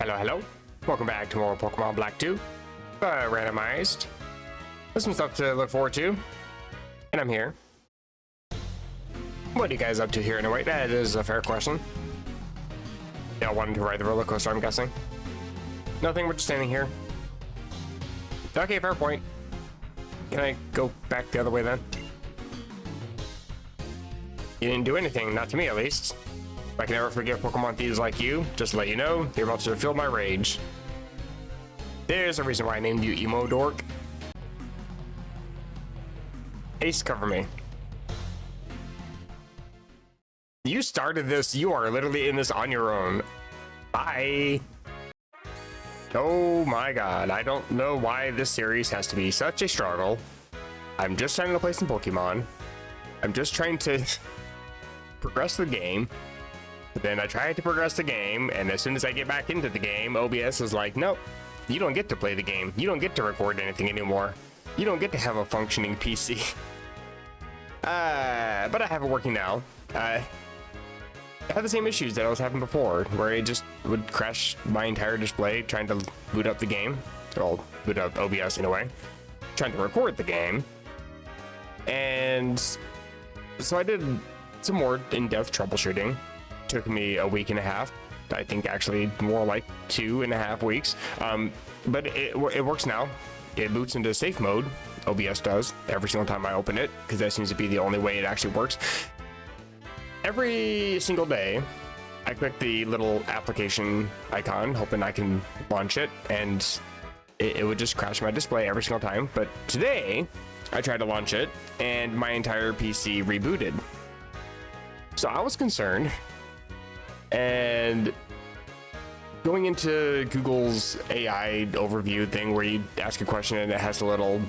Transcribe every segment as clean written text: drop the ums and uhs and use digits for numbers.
Hello. Welcome back to more Pokemon Black 2, Randomized. There's some stuff to look forward to, and I'm here. What are you guys up to here anyway? That is a fair question. Y'all wanted to ride the roller coaster, I'm guessing. Nothing, we're just standing here. Okay, fair point. Can I go back the other way then? You didn't do anything, not to me at least. I can never forgive Pokemon thieves like you. Just to let you know, you're about to feel my rage. There's a reason why I named you Emo Dork. Ace, cover me. You started this. You are literally in this on your own. Bye. Oh my god. I don't know why this series has to be such a struggle. I'm just trying to play some Pokemon. I'm just trying to progress the game. But then I tried to progress the game, and as soon as I get back into the game, OBS is like, nope, you don't get to play the game. You don't get to record anything anymore. You don't get to have a functioning PC. But I have it working now. I had the same issues that I was having before, where it just would crash my entire display trying to boot up the game. Well, boot up OBS in a way. Trying to record the game. And so I did some more in-depth troubleshooting. Took me a week and a half. I think actually more like 2.5 weeks. But it works now. It boots into safe mode. OBS does every single time I open it, because that seems to be the only way it actually works. Every single day, I click the little application icon, hoping I can launch it, and it would just crash my display every single time. But today, I tried to launch it, and my entire PC rebooted. So I was concerned. And going into Google's AI overview thing where you ask a question and it has a little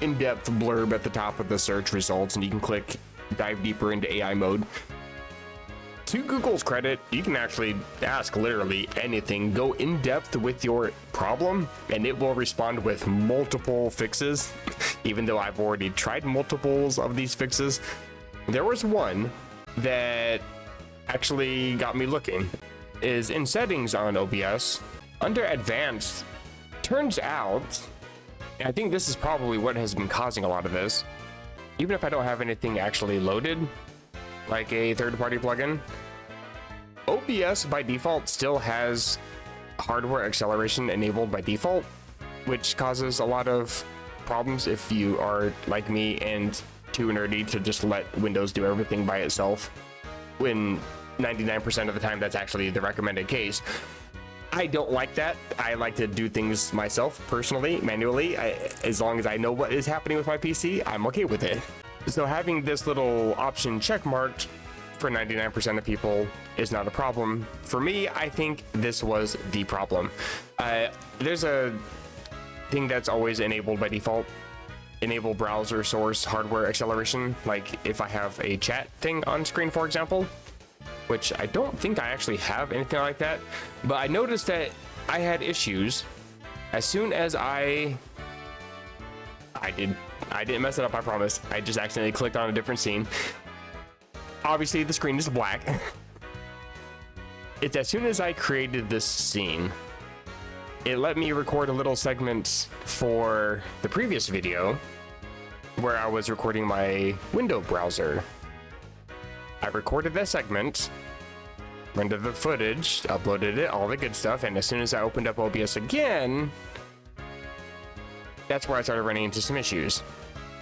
in-depth blurb at the top of the search results, and you can dive deeper into AI mode. To Google's credit, you can actually ask literally anything, go in depth with your problem, and it will respond with multiple fixes. Even though I've already tried multiples of these fixes, there was one that actually got me looking. Is in settings on OBS under advanced. Turns out, and I think this is probably what has been causing a lot of this, even if I don't have anything actually loaded like a third-party plugin, OBS by default still has hardware acceleration enabled by default, which causes a lot of problems if you are like me and too nerdy to just let Windows do everything by itself, when 99% of the time that's actually the recommended case. I don't like that. I like to do things myself personally, manually. As long as I know what is happening with my PC, I'm okay with it. So having this little option check marked for 99% of people is not a problem. For me, I think this was the problem. There's a thing that's always enabled by default. Enable browser source hardware acceleration. Like if I have a chat thing on screen, for example, which I don't think I actually have anything like that, but I noticed that I had issues as soon as I didn't mess it up, I promise. I just accidentally clicked on a different scene. Obviously the screen is black. It's as soon as I created this scene, it let me record a little segment for the previous video where I was recording my window browser. I recorded that segment, rendered the footage, uploaded it, all the good stuff, and as soon as I opened up OBS again, that's where I started running into some issues.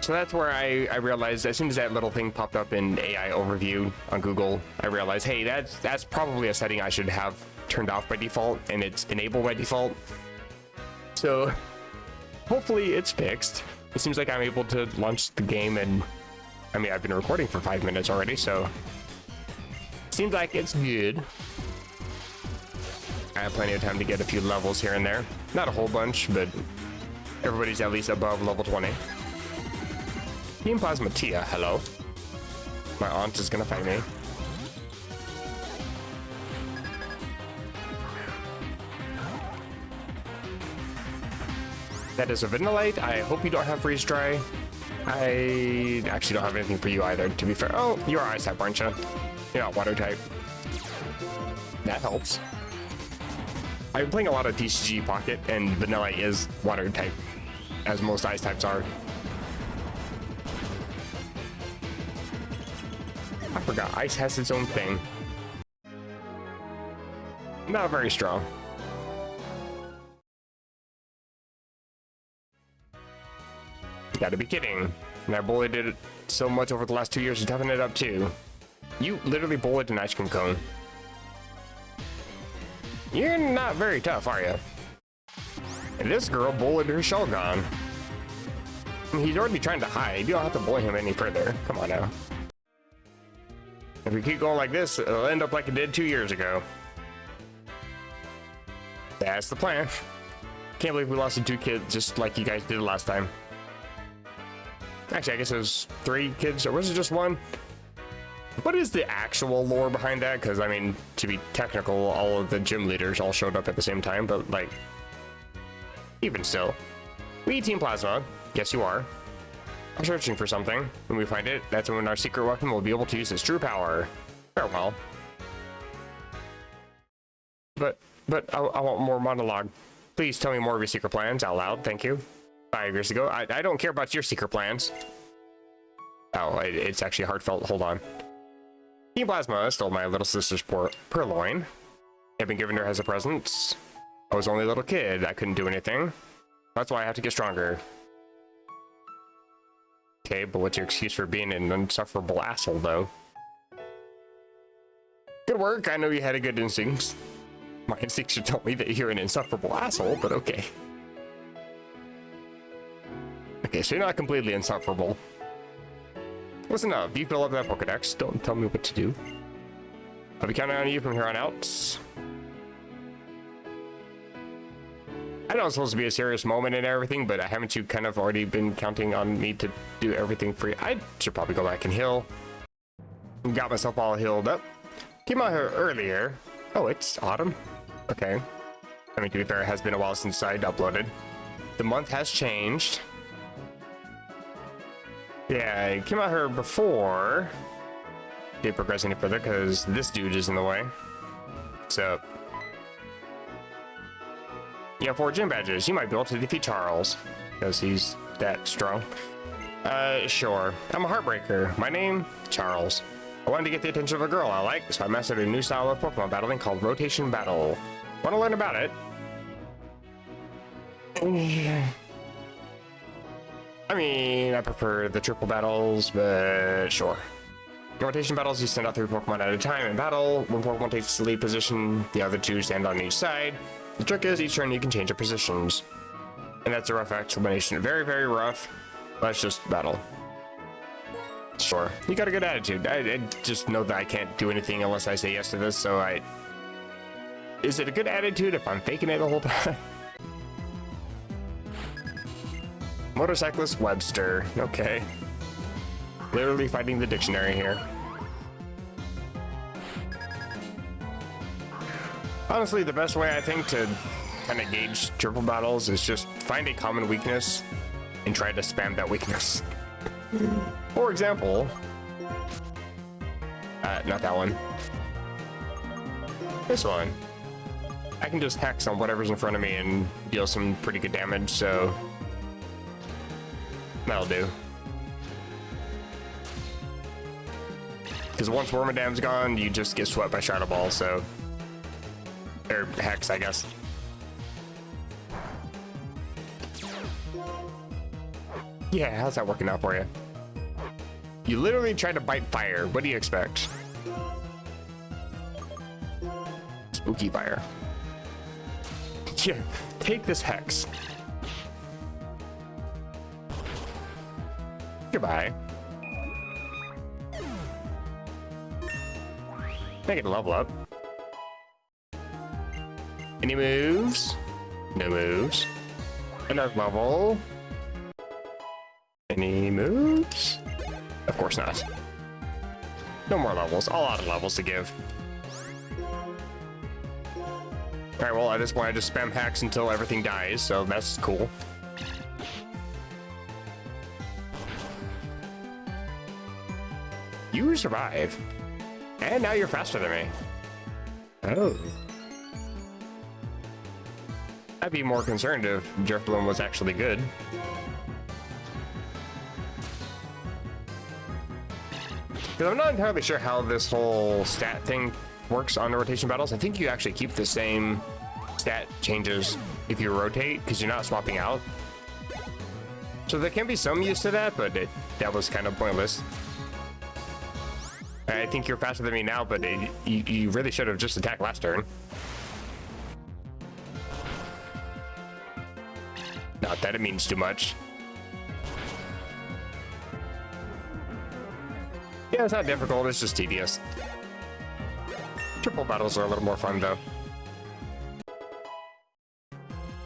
So that's where I realized, as soon as that little thing popped up in AI overview on Google, I realized, hey, that's probably a setting I should have turned off by default, and it's enabled by default. So hopefully it's fixed. It seems like I'm able to launch the game, and I mean, I've been recording for 5 minutes already, so seems like it's good. I have plenty of time to get a few levels here and there. Not a whole bunch, but everybody's at least above level 20. Team Plasma Tia, hello. My aunt is gonna fight me. That is a Vanillite. I hope you don't have freeze dry. I actually don't have anything for you either, to be fair. Oh, you are ice type, aren't you? You're not water type. That helps. I've been playing a lot of TCG Pocket, and Vanilla is water type, as most ice types are. I forgot, ice has its own thing. Not very strong. You gotta be kidding. And I bullied it so much over the last 2 years, it's toughened it up too. You literally bullied an ice cream cone. You're not very tough, are you? And this girl bullied her Shogun. He's already trying to hide. You don't have to bully him any further. Come on now. If we keep going like this, it'll end up like it did 2 years ago. That's the plan. Can't believe we lost the 2 kids just like you guys did last time. Actually, I guess it was 3 kids, or was it just 1? What is the actual lore behind that? Because, I mean, to be technical, all of the gym leaders all showed up at the same time, but, like, even still. We need Team Plasma. Yes, you are. We're searching for something. When we find it, that's when our secret weapon will be able to use its true power. Farewell. But I want more monologue. Please tell me more of your secret plans out loud. Thank you. 5 years ago. I don't care about your secret plans. Oh, it's actually heartfelt. Hold on. Team Plasma stole my little sister's purloin. I've been given her as a present. I was only a little kid. I couldn't do anything. That's why I have to get stronger. Okay, but what's your excuse for being an insufferable asshole, though? Good work. I know you had a good instincts. My instincts should tell me that you're an insufferable asshole, but okay. Okay, so you're not completely insufferable. Listen up, you fill up that Pokedex. Don't tell me what to do. I'll be counting on you from here on out. I know it's supposed to be a serious moment and everything, but haven't you kind of already been counting on me to do everything for you? I should probably go back and heal. Got myself all healed up. Came out here earlier. Oh, it's autumn? Okay. I mean, to be fair, it has been a while since I uploaded. The month has changed. Yeah, I came out here before. Didn't progress any further because this dude is in the way. So, you have 4 gym badges. You might be able to defeat Charles because he's that strong. Sure. I'm a heartbreaker. My name, Charles. I wanted to get the attention of a girl I like, so I mastered a new style of Pokemon battling called Rotation Battle. Want to learn about it? I mean, I prefer the triple battles, but sure. Rotation battles, you send out 3 Pokemon at a time in battle. One Pokemon takes the lead position, the other 2 stand on each side. The trick is, each turn you can change your positions. And that's a rough explanation. Very, very rough. Let's just battle. Sure. You got a good attitude. I just know that I can't do anything unless I say yes to this, so I... Is it a good attitude if I'm faking it the whole time? Motorcyclist Webster. Okay. Literally fighting the dictionary here. Honestly, the best way I think to kind of gauge triple battles is just find a common weakness and try to spam that weakness. For example, not that one. This one. I can just hex on whatever's in front of me and deal some pretty good damage, so that'll do. Because once Wormadam's gone, you just get swept by Shadow Ball, so... Or Hex, I guess. Yeah, how's that working out for you? You literally tried to bite fire. What do you expect? Spooky fire. Yeah, take this Hex. Goodbye. Make it a level up. Any moves? No moves. Another level. Any moves? Of course not. No more levels. A lot of levels to give. Alright, well, at this point, I just spam hacks until everything dies, so that's cool. You survive. And now you're faster than me. Oh. I'd be more concerned if Driftveil was actually good. Because I'm not entirely sure how this whole stat thing works on the rotation battles. I think you actually keep the same stat changes if you rotate, because you're not swapping out. So there can be some use to that, but that was kind of pointless. I think you're faster than me now, but you really should have just attacked last turn. Not that it means too much. Yeah, it's not difficult, it's just tedious. Triple battles are a little more fun though.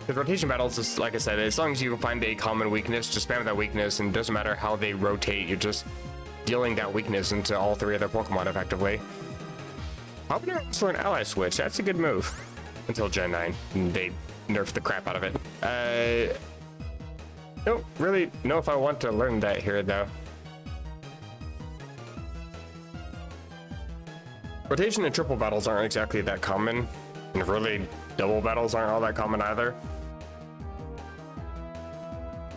The rotation battles is, like I said, as long as you find a common weakness, just spam that weakness, and it doesn't matter how they rotate, you're just dealing that weakness into all three of their Pokemon effectively. Popular Excellent Ally Switch, that's a good move. Until Gen 9, and they nerfed the crap out of it. Don't really know if I want to learn that here though. Rotation and triple battles aren't exactly that common, and really double battles aren't all that common either.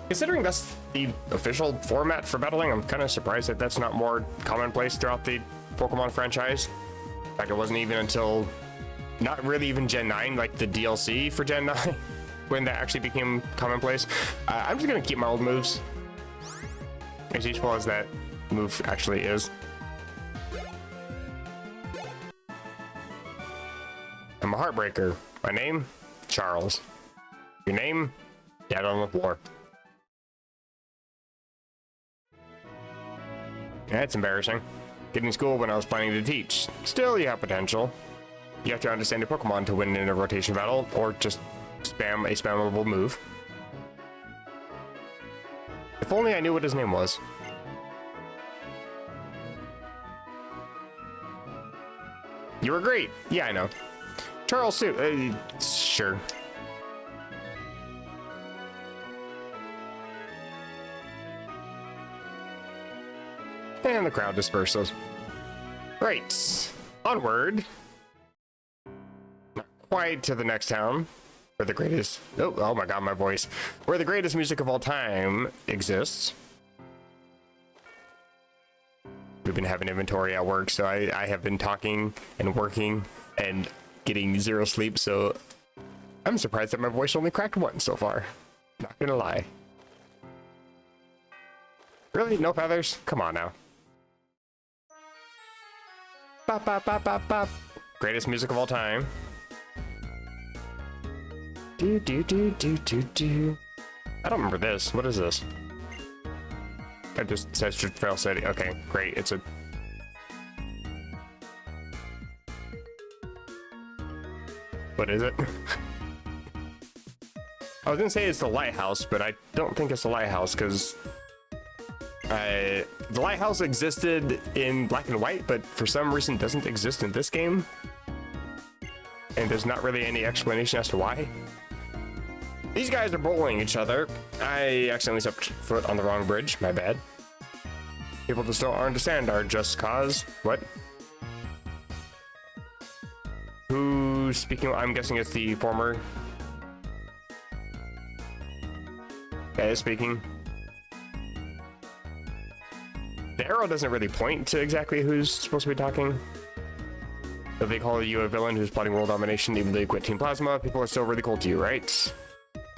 Considering that's the official format for battling, I'm kind of surprised that that's not more commonplace throughout the Pokemon franchise. In fact, it wasn't even until not really even Gen 9, like the DLC for Gen 9, when that actually became commonplace. I'm just gonna keep my old moves, as useful as that move actually is. I'm a heartbreaker. My name, Charles. Your name, Dead on the Floor. That's embarrassing. Getting school when I was planning to teach. Still, you have potential. You have to understand your Pokemon to win in a rotation battle, or just spam a spammable move. If only I knew what his name was. You were great. Yeah, I know. Charles too. Sure. And the crowd disperses. Right. Onward. Not quite to the next town. Where the greatest... Oh my god, my voice. Where the greatest music of all time exists. We've been having inventory at work, so I have been talking and working and getting zero sleep, so I'm surprised that my voice only cracked once so far. Not gonna lie. Really? No feathers? Come on now. Bop, bop, bop, bop, bop. Greatest music of all time. Do, do, do, do, do, do. I don't remember this. What is this? It just says Driftveil City. Okay, great. It's a... What is it? I was gonna say it's the lighthouse, but I don't think it's the lighthouse, because the lighthouse existed in Black and White, but for some reason doesn't exist in this game. And there's not really any explanation as to why. These guys are bullying each other. I accidentally stepped foot on the wrong bridge, my bad. People just don't understand our just cause. What? Who's speaking? I'm guessing it's the former guy is speaking. The arrow doesn't really point to exactly who's supposed to be talking. If they call you a villain who's plotting world domination, even though you quit Team Plasma, people are still really cool to you, right? So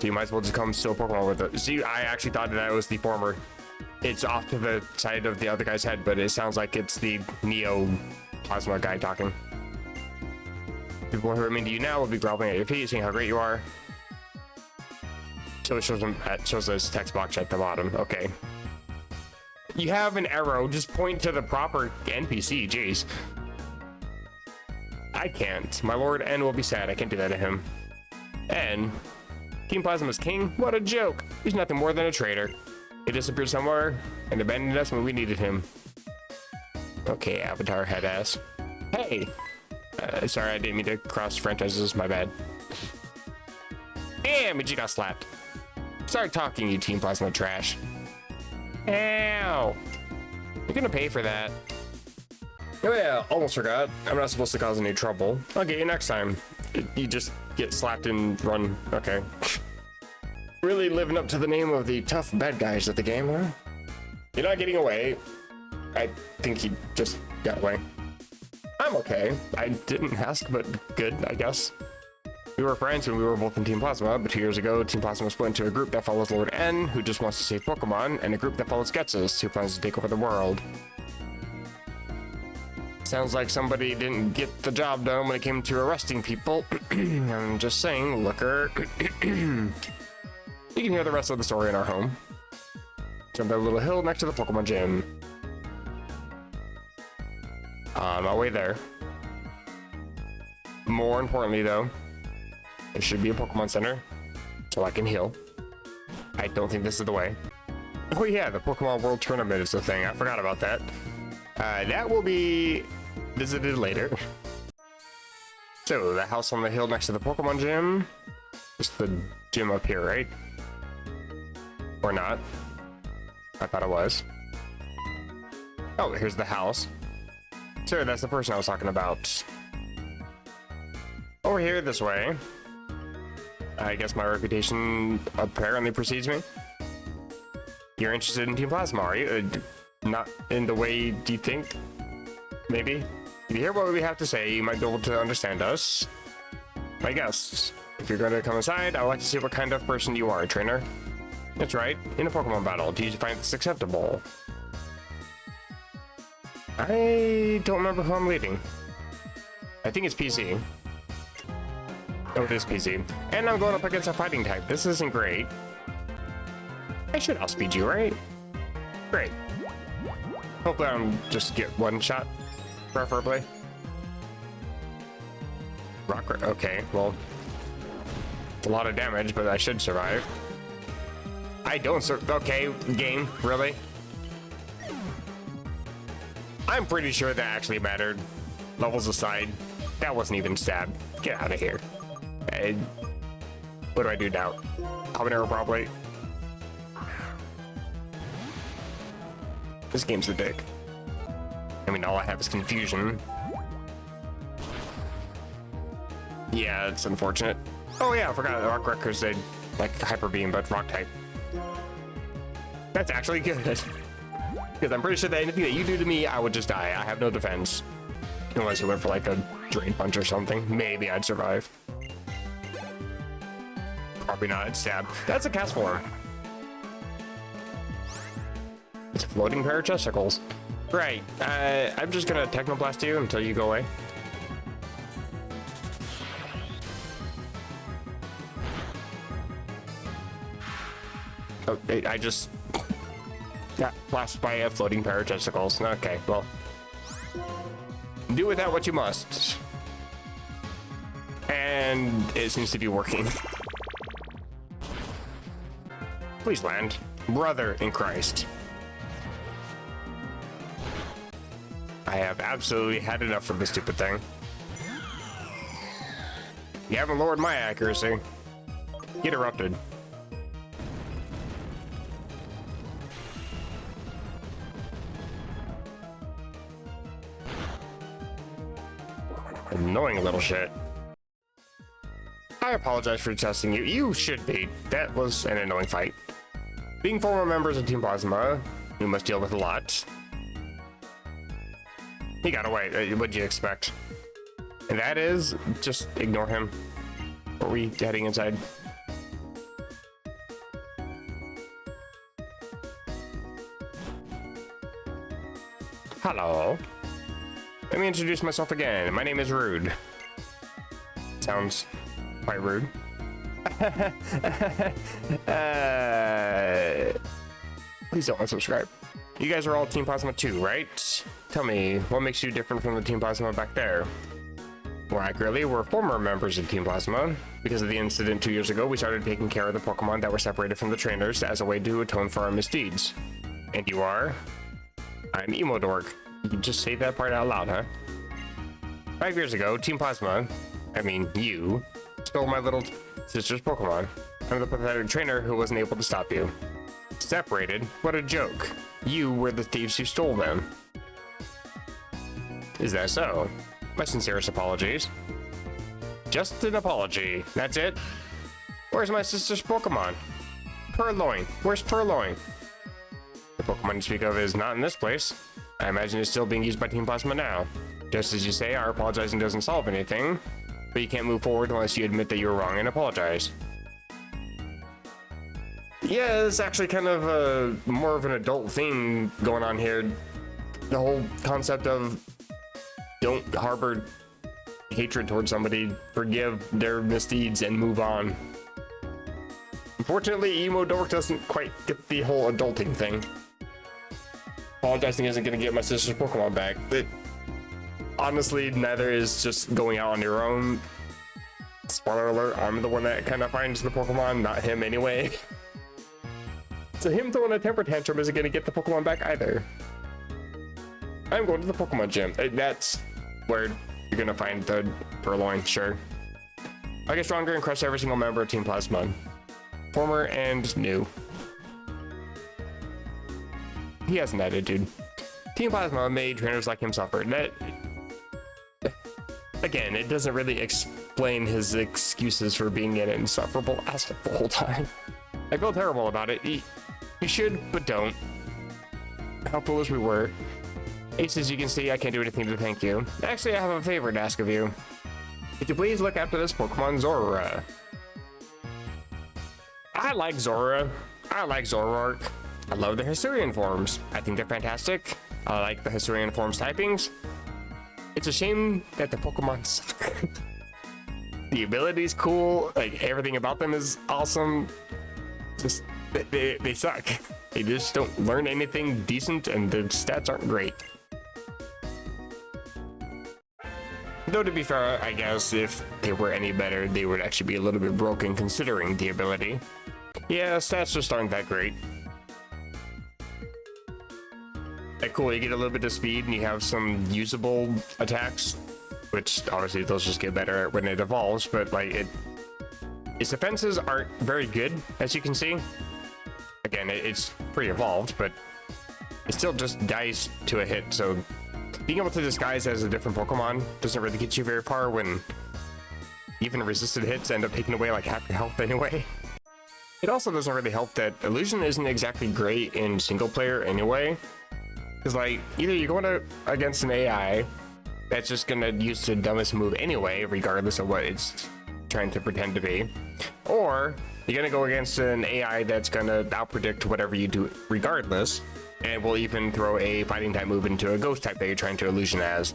you might as well just come steal Pokemon with it. See, I actually thought that was the former. It's off to the side of the other guy's head, but it sounds like it's the Neo Plasma guy talking. People who are mean to you now will be groveling at your feet, saying how great you are. So it shows this text box at the bottom. Okay. You have an arrow, just point to the proper NPC, jeez. I can't. My lord N will be sad. I can't do that to him. N? Team Plasma's king? What a joke. He's nothing more than a traitor. He disappeared somewhere and abandoned us when we needed him. Okay, Avatar head ass. Hey! Sorry, I didn't mean to cross franchises, my bad. Damn, you got slapped. Start talking, you Team Plasma trash. Ow! You're gonna pay for that. Oh yeah, almost forgot. I'm not supposed to cause any trouble. I'll get you next time. You just get slapped and run. Okay. Really living up to the name of the tough bad guys of the game, huh? You're not getting away. I think he just got away. I'm okay. I didn't ask, but good, I guess. We were friends when we were both in Team Plasma, but 2 years ago, Team Plasma split into a group that follows Lord N, who just wants to save Pokemon, and a group that follows Getsus, who plans to take over the world. Sounds like somebody didn't get the job done when it came to arresting people. I'm just saying, looker. You can hear the rest of the story in our home. It's on that little hill next to the Pokemon gym. On my way there. More importantly, though, there should be a Pokemon Center so I can heal. I don't think this is the way. Oh yeah, the Pokemon World Tournament is the thing. I forgot about that. That will be visited later. So, the house on the hill next to the Pokemon gym. Just the gym up here, right? Or not. I thought it was. Oh, here's the house. Sir, that's the person I was talking about. Over here, this way. I guess my reputation apparently precedes me. You're interested in Team Plasma, are you? Not in the way you think? Maybe? If you hear what we have to say, you might be able to understand us. My guests. If you're going to come inside, I'd like to see what kind of person you are, trainer. That's right. In a Pokemon battle, do you find this acceptable? I don't remember who I'm leading. I think it's PC. Oh, it is PC. And I'm going up against a fighting type. This isn't great. I should outspeed you, right? Great. Hopefully I don't just get one shot, preferably. Rock, okay, well. It's a lot of damage, but I should survive. I don't okay, game, really? I'm pretty sure that actually mattered. Levels aside, that wasn't even stabbed. Get out of here. What do I do now? Habanero probably. This game's a dick. I mean, all I have is confusion. Yeah, it's unfortunate. Oh yeah, I forgot the Rock Wreckers did like Hyper Beam, but Rock type. That's actually good. Because I'm pretty sure that anything that you do to me, I would just die. I have no defense. Unless you went for like a Drain Punch or something. Maybe I'd survive. Probably not. It's Stab. That's a cast form. It's a floating pair of chesticles. Right. I'm just gonna Technoblast you until you go away. Oh, I just got blasted by a floating pair of chesticles. Okay, well. Do with that what you must. And it seems to be working. Please land. Brother in Christ. I have absolutely had enough of this stupid thing. You haven't lowered my accuracy. Get erupted. Annoying little shit. I apologize for testing you. You should be. That was an annoying fight. Being former members of Team Plasma, you must deal with a lot. He got away. What'd you expect? And that is, just ignore him. Are we heading inside? Hello. Let me introduce myself again. My name is Rude. Sounds quite rude. Please don't unsubscribe. You guys are all Team Plasma too, right? Tell me, what makes you different from the Team Plasma back there? More accurately, we're former members of Team Plasma. Because of the incident 2 years ago, we started taking care of the Pokemon that were separated from the trainers as a way to atone for our misdeeds. And you are? I'm Emo Dork. You can just say that part out loud, huh? 5 years ago, Team Plasma, I mean you, stole my little sister's Pokemon. I'm the pathetic trainer who wasn't able to stop you. Separated? What a joke. You were the thieves who stole them. Is that so? My sincerest apologies. Just an apology. That's it. Where's my sister's Pokemon? Purloin. Where's Purloin? The Pokemon you speak of is not in this place. I imagine it's still being used by Team Plasma now. Just as you say, our apologizing doesn't solve anything, but you can't move forward unless you admit that you were wrong and apologize. Yeah, it's actually kind of more of an adult theme going on here. The whole concept of don't harbor hatred towards somebody, forgive their misdeeds, and move on. Unfortunately, Emo Dork doesn't quite get the whole adulting thing. Apologizing isn't going to get my sister's Pokemon back. Honestly, neither is just going out on your own. Spoiler alert, I'm the one that kind of finds the Pokemon, not him anyway. So him throwing a temper tantrum isn't going to get the Pokemon back either. I'm going to the Pokemon gym. That's where you're going to find the Purloin, sure. I get stronger and crush every single member of Team Plasma. Former and new. He has an attitude. Team Plasma made trainers like him suffer. That, again, it doesn't really explain his excuses for being an insufferable asshole the whole time. I feel terrible about it. You should, but don't. How foolish we were. Ace, as you can see, I can't do anything to thank you. Actually, I have a favor to ask of you. Could you please look after this Pokemon Zora? I like Zora. I like Zoroark. I love the Hisuian forms. I think they're fantastic. I like the Hisuian forms typings. It's a shame that the Pokemon suck. The ability's cool. Like, everything about them is awesome. Just, they suck. They just don't learn anything decent, and their stats aren't great. Though, to be fair, I guess if they were any better, they would actually be a little bit broken considering the ability. Yeah, stats just aren't that great. Like, cool, you get a little bit of speed and you have some usable attacks, which obviously those just get better when it evolves, but like its defenses aren't very good, as you can see. Again, it's pretty evolved, but it still just dies to a hit, so being able to disguise as a different Pokemon doesn't really get you very far when even resisted hits end up taking away like half your health anyway. It also doesn't really help that Illusion isn't exactly great in single player anyway. Because like, either you're going against an AI that's just gonna use the dumbest move anyway, regardless of what it's trying to pretend to be, or you're gonna go against an AI that's gonna outpredict whatever you do regardless, and will even throw a fighting type move into a ghost type that you're trying to illusion as.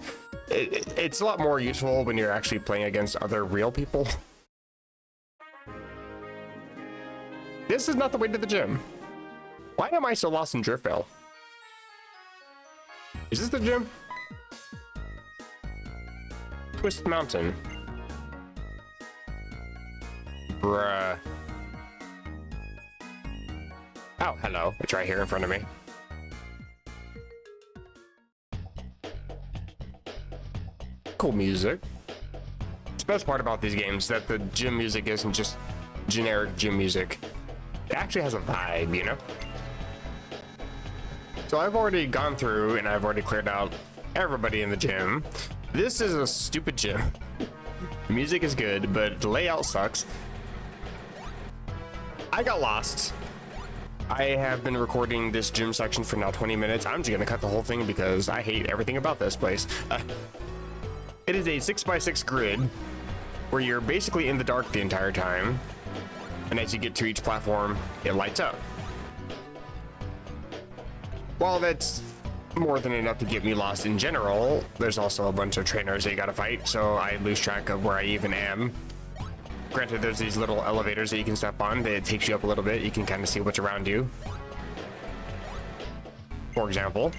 It's a lot more useful when you're actually playing against other real people. This is not the way to the gym. Why am I so lost in Driftveil? Is this the gym? Twist Mountain. Bruh. Oh, hello. It's right here in front of me. Cool music. The best part about these games is that the gym music isn't just generic gym music. It actually has a vibe, you know? So I've already gone through and I've already cleared out everybody in the gym. This is a stupid gym. The music is good, but the layout sucks. I got lost. I have been recording this gym section for now 20 minutes. I'm just gonna cut the whole thing because I hate everything about this place. It is a 6x6 grid where you're basically in the dark the entire time. And as you get to each platform, it lights up. While that's more than enough to get me lost in general, there's also a bunch of trainers that you gotta fight, so I lose track of where I even am. Granted, there's these little elevators that you can step on that takes you up a little bit. You can kind of see what's around you. For example,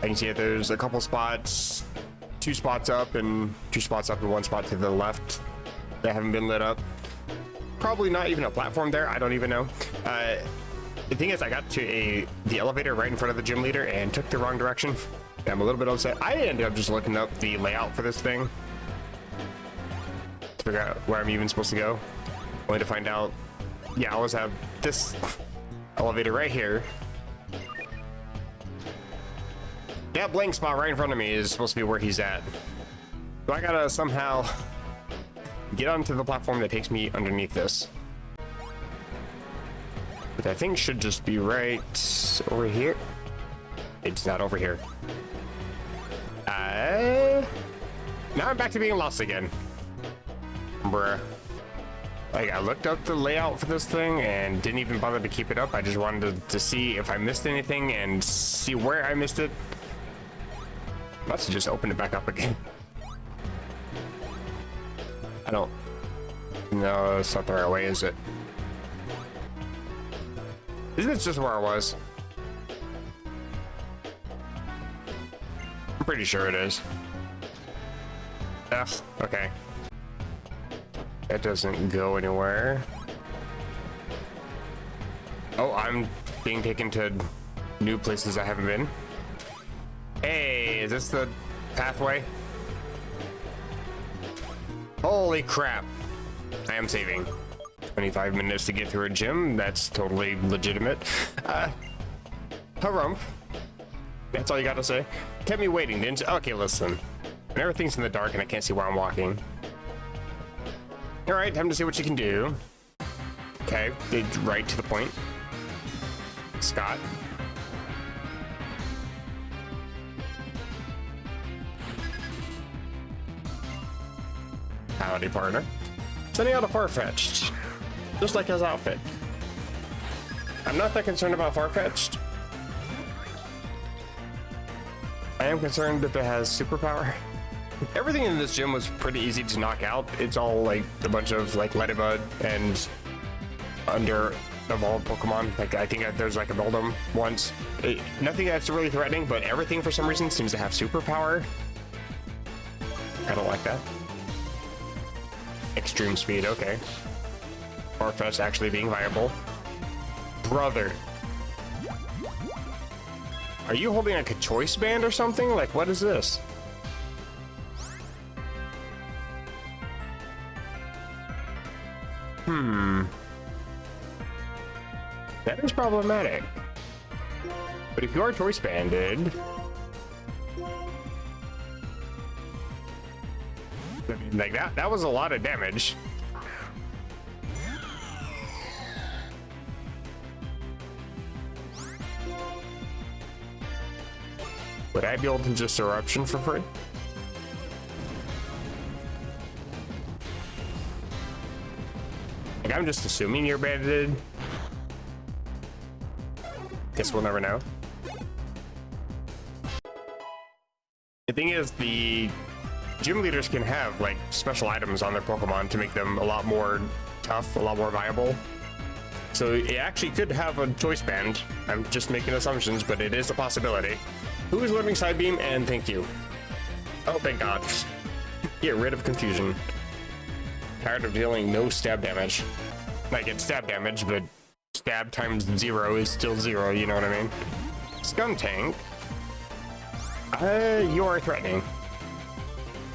I can see that there's a couple spots, two spots up and one spot to the left that haven't been lit up. Probably not even a platform there. I don't even know. The thing is, I got to the elevator right in front of the gym leader and took the wrong direction. I'm a little bit upset. I ended up just looking up the layout for this thing to figure out where I'm even supposed to go. Only to find out, yeah, I always have this elevator right here. That blank spot right in front of me is supposed to be where he's at. So I gotta somehow get onto the platform that takes me underneath this. Which I think should just be right over here. It's not over here. Now I'm back to being lost again. Bruh. Like, I looked up the layout for this thing and didn't even bother to keep it up. I just wanted to see if I missed anything and see where I missed it. Must have just opened it back up again. I don't... No, it's not the right way, is it? Isn't it just where I was? I'm pretty sure it is. Ugh, okay. That doesn't go anywhere. Oh, I'm being taken to new places I haven't been. Hey, is this the pathway? Holy crap. I am saving. 25 minutes to get through a gym. That's totally legitimate. Harumph. That's all you gotta say. Kept me waiting, didn't you? Okay, listen. When everything's in the dark and I can't see where I'm walking. All right, time to see what you can do. Okay, right to the point. Scott. Howdy, partner. Sending out a Farfetch'd, just like his outfit. I'm not that concerned about Farfetch'd. I am concerned that it has superpower. Everything in this gym was pretty easy to knock out. It's all like a bunch of like Ladybug and under evolved Pokemon. Like I think there's like a Beldum once. Nothing that's really threatening, but everything for some reason seems to have superpower. I don't like that. Extreme speed, okay. Farfetch'd actually being viable. Brother. Are you holding like a choice band or something? Like, what is this? That is problematic. But if you are choice banded, like that was a lot of damage. Would I be able to just eruption for free? Like, I'm just assuming you're banded. Guess we'll never know. The thing is, the gym leaders can have like special items on their Pokemon to make them a lot more tough, a lot more viable. So it actually could have a choice band. I'm just making assumptions, but it is a possibility. Who is learning Side Beam? And thank you. Oh, thank God. Get rid of confusion. Tired of dealing no stab damage. I get stab damage, but stab times 0 is still 0, you know what I mean? Skuntank. You are threatening.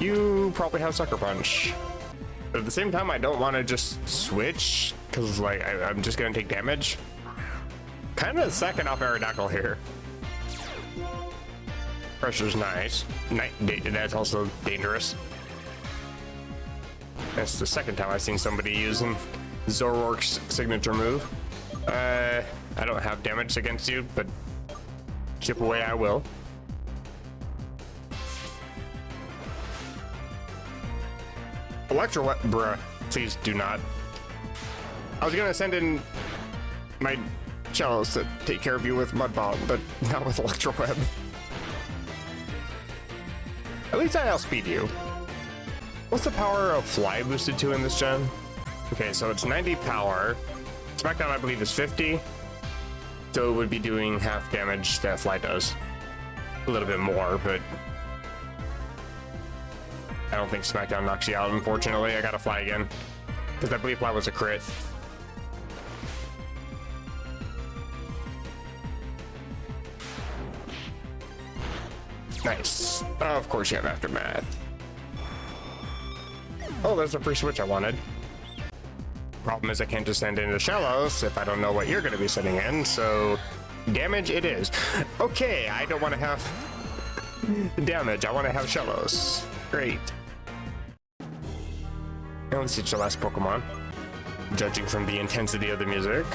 You probably have Sucker Punch. But at the same time, I don't want to just switch, because like I'm just gonna take damage. Kind of sacking off Aerodactyl here. Pressure's nice. That's also dangerous. That's the second time I've seen somebody using Zoroark's signature move. I don't have damage against you, but chip away I will. Electro, bruh, please do not. I was gonna send in my Shellos to take care of you with Mud Bomb, but not with Electro Web. At least I outspeed you. What's the power of Fly boosted to in this gen? Okay, so it's 90 power. Smackdown, I believe, is 50. So it would be doing half damage that Fly does. A little bit more, but I don't think Smackdown knocks you out, unfortunately. I gotta Fly again, because I believe Fly was a crit. Nice. Of course you have Aftermath. Oh, there's a free switch I wanted. Problem is I can't just send into Shellos if I don't know what you're going to be sending in, so damage it is. Okay, I don't want to have damage. I want to have Shellos. Great. Now let's teach the last Pokemon. Judging from the intensity of the music.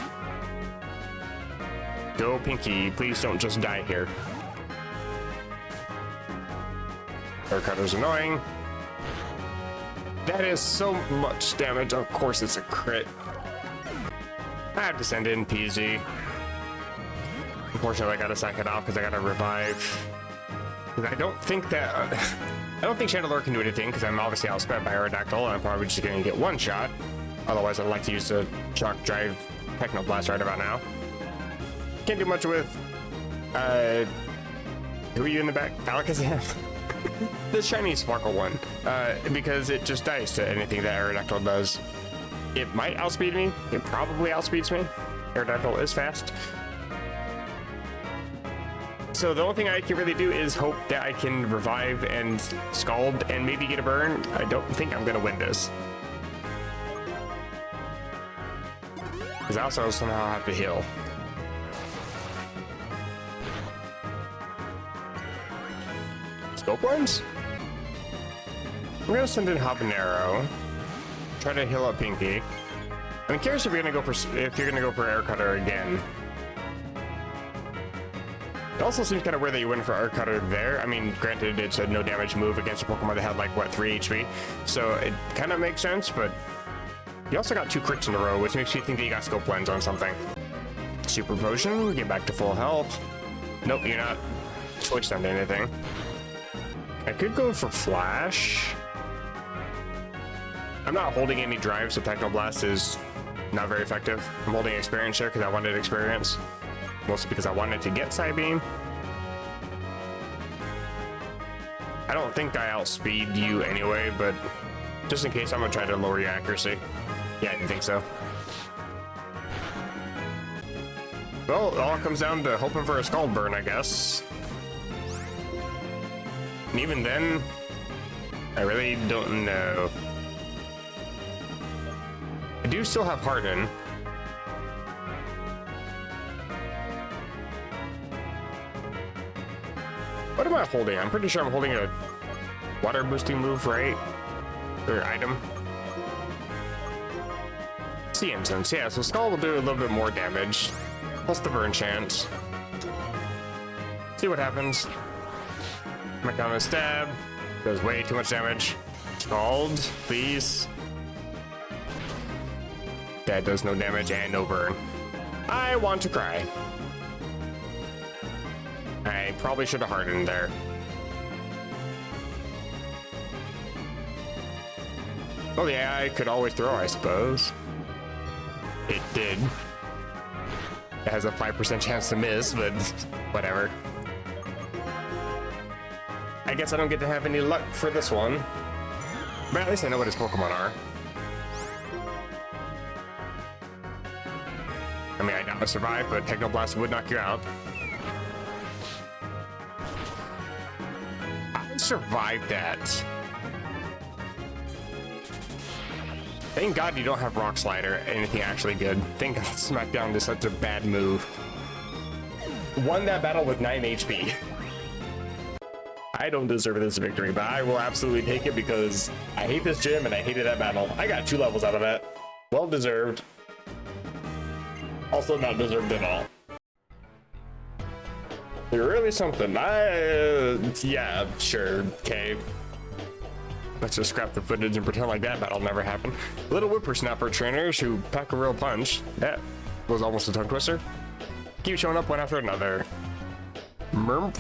Go Pinky, please don't just die here. Haircutter's annoying. That is so much damage. Of course it's a crit. I have to send in PZ. Unfortunately, I gotta sack it off because I gotta revive. Because I don't think that... I don't think Chandelure can do anything because I'm obviously outsped by Aerodactyl and I'm probably just gonna get one shot. Otherwise, I'd like to use the Shock Drive Techno Blast right about now. Can't do much with... who are you in the back? Alakazam? The shiny Sparkle one. Because it just dies to anything that Aerodactyl does. It might outspeed me. It probably outspeeds me. Aerodactyl is fast. So the only thing I can really do is hope that I can revive and Scald and maybe get a burn. I don't think I'm gonna win this. Because I also somehow have to heal. Scope Lens? I'm gonna send in Habanero. Try to heal up Pinky. I'm curious if you're gonna go for Air Cutter again. It also seems kind of weird that you went for Air Cutter there. I mean, granted, it's a no damage move against a Pokemon that had like what, 3 HP, so it kind of makes sense. But you also got 2 crits in a row, which makes me think that you got Scope Lens on something. Super Potion, get back to full health. Nope, you're not switched onto anything. I could go for Flash. I'm not holding any drive, so Techno Blast is not very effective. I'm holding experience here because I wanted experience. Mostly because I wanted to get Psybeam. I don't think I outspeed you anyway, but just in case, I'm gonna try to lower your accuracy. Yeah, I didn't think so. Well, it all comes down to hoping for a Scald Burn, I guess. And even then, I really don't know. I do still have Harden. What am I holding? I'm pretty sure I'm holding a water boosting move, right? Or item. Sea Incense, yeah, so Skull will do a little bit more damage. Plus the burn chance. See what happens. Might down a stab. Does way too much damage. Scald, please. That does no damage and no burn. I want to cry. I probably should have hardened there. Well, the AI could always throw, I suppose. It did. It has a 5% chance to miss, but whatever. I guess I don't get to have any luck for this one. But at least I know what his Pokemon are. I mean, I doubt I survive, but Techno Blast would knock you out. Survived that. Thank God you don't have Rock Slider, anything actually good. Thank God Smackdown is such a bad move. Won that battle with 9 HP. I don't deserve this victory, but I will absolutely take it because I hate this gym and I hated that battle. I got 2 levels out of that. Well deserved. Also not deserved at all. You're really something. Yeah, sure, okay. Let's just scrap the footage and pretend like that battle never happened. Little whippersnapper trainers who pack a real punch. That was almost a tongue twister. Keep showing up one after another. Mermp.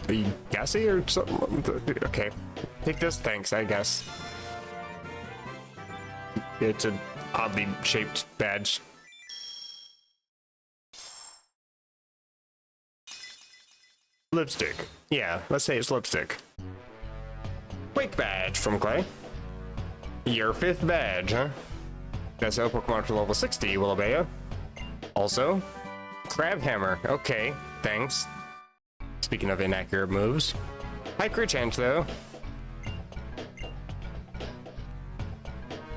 Are you gassy or something? Okay, take this, thanks, I guess. It's an oddly shaped badge. Lipstick. Yeah, let's say it's lipstick. Wake badge from Clay. Your 5th badge, huh? That's a Pokemon to level 60 will obey you. Also, Crab Hammer. Okay, thanks. Speaking of inaccurate moves. High crit chance though.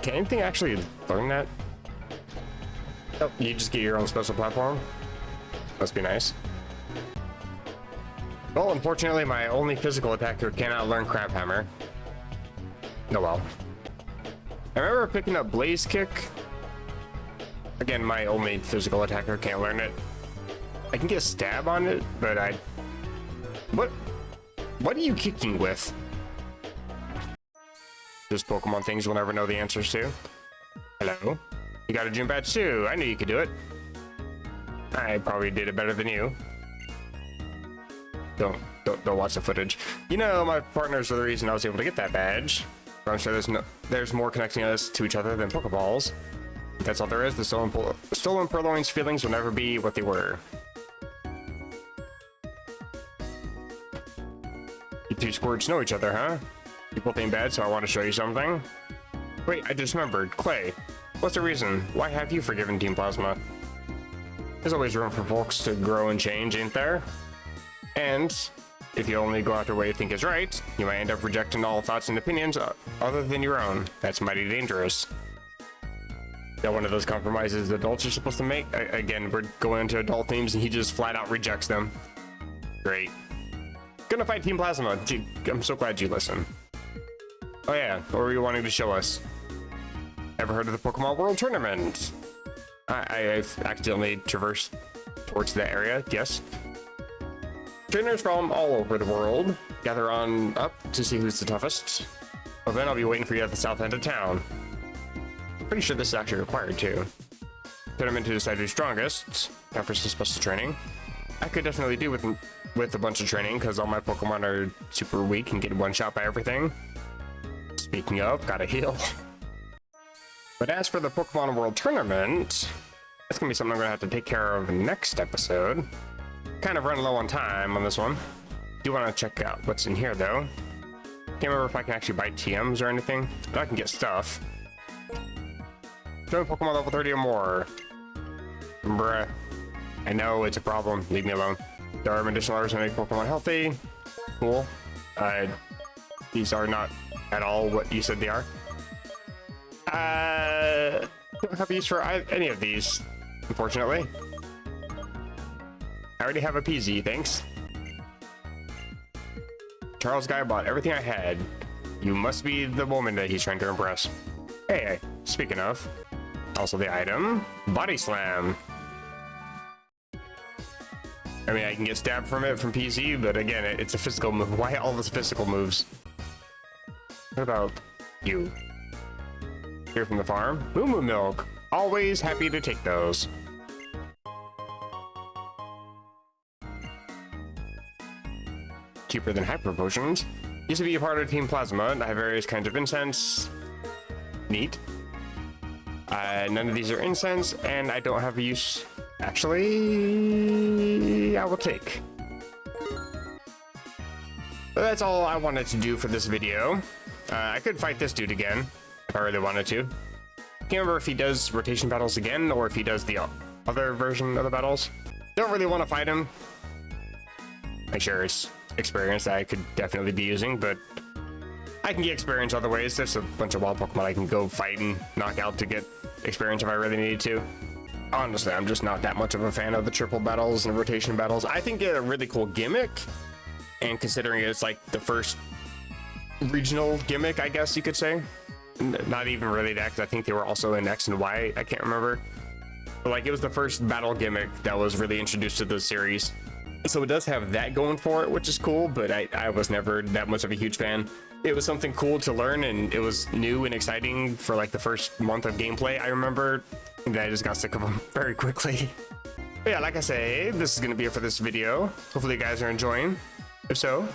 Can anything actually learn that? Oh, you just get your own special platform? Must be nice. Well, unfortunately, my only physical attacker cannot learn Crab Hammer. Oh well. I remember picking up Blaze Kick. Again, my only physical attacker can't learn it. I can get a stab on it, but what are you kicking with? Just Pokemon things we'll never know the answers to. Hello? You got a gym badge too. I knew you could do it. I probably did it better than you. Don't watch the footage. You know, my partners are the reason I was able to get that badge. But I'm sure there's more connecting us to each other than Pokeballs. If that's all there is, the stolen Purloin's feelings will never be what they were. You two squirts know each other, huh? You both ain't bad, so I want to show you something. Wait, I just remembered. Clay, what's the reason? Why have you forgiven Team Plasma? There's always room for folks to grow and change, ain't there? And if you only go out your way to think is right, you might end up rejecting all thoughts and opinions other than your own. That's mighty dangerous. Is that one of those compromises adults are supposed to make? Again, we're going into adult themes and he just flat out rejects them. Great. Gonna fight Team Plasma. I'm so glad you listened. Oh yeah, what were you wanting to show us? Ever heard of the Pokemon World Tournament? I've accidentally traversed towards that area, yes. Trainers from all over the world gather on up to see who's the toughest. Well, then I'll be waiting for you at the south end of town. Pretty sure this is actually required too. Tournament to decide who's strongest. After some special training. I could definitely do with a bunch of training because all my Pokemon are super weak and get one shot by everything. Speaking of, gotta heal. But as for the Pokemon World Tournament, that's gonna be something I'm gonna have to take care of next episode. Kind of running low on time on this one. Do want to check out what's in here though. Can't remember if I can actually buy TMs or anything, but I can get stuff. Join Pokemon level 30 or more. Bruh. I know it's a problem. Leave me alone. There are medicinal herbs to make Pokemon healthy. Cool. These are not at all what you said they are. Don't have use for any of these, unfortunately. I already have a PZ, thanks. Charles Guy bought everything I had. You must be the woman that he's trying to impress. Hey, speaking of, also the item, Body Slam. I mean, I can get stabbed from it from PZ, but again, it's a physical move. Why all those physical moves? What about you? Here from the farm, Moo Moo Milk. Always happy to take those. Cheaper than Hyper Potions. Used to be a part of Team Plasma, and I have various kinds of incense. Neat. None of these are incense, and I don't have a use. Actually, I will take. But that's all I wanted to do for this video. I could fight this dude again, if I really wanted to. Can't remember if he does rotation battles again, or if he does the other version of the battles. Don't really want to fight him. I'm sure it's experience that I could definitely be using, but I can get experience other ways. There's a bunch of wild Pokemon I can go fight and knock out to get experience if I really needed to. Honestly, I'm just not that much of a fan of the triple battles and rotation battles. I think it's a really cool gimmick, and considering it's like the first regional gimmick, I guess you could say. Not even really that, because I think they were also in X and Y. I can't remember. But like, it was the first battle gimmick that was really introduced to the series. So it does have that going for it, which is cool, but I was never that much of a huge fan. It was something cool to learn, and it was new and exciting for like the first month of gameplay, I remember. And then I just got sick of them very quickly. But yeah, like I say, this is going to be it for this video. Hopefully you guys are enjoying. If so,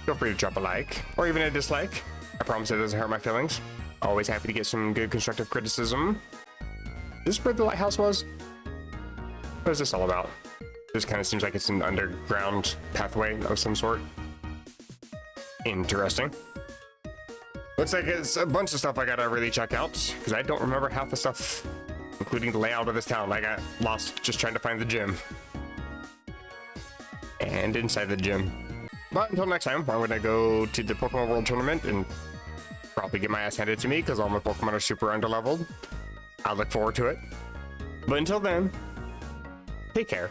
feel free to drop a like, or even a dislike. I promise it doesn't hurt my feelings. Always happy to get some good constructive criticism. Is this where the lighthouse was? What is this all about? This kind of seems like it's an underground pathway of some sort. Interesting. Looks like it's a bunch of stuff I gotta really check out, because I don't remember half the stuff, including the layout of this town. I got lost just trying to find the gym. And inside the gym. But until next time, I'm gonna go to the Pokemon World Tournament and probably get my ass handed to me, because all my Pokemon are super underleveled. I look forward to it. But until then, take care.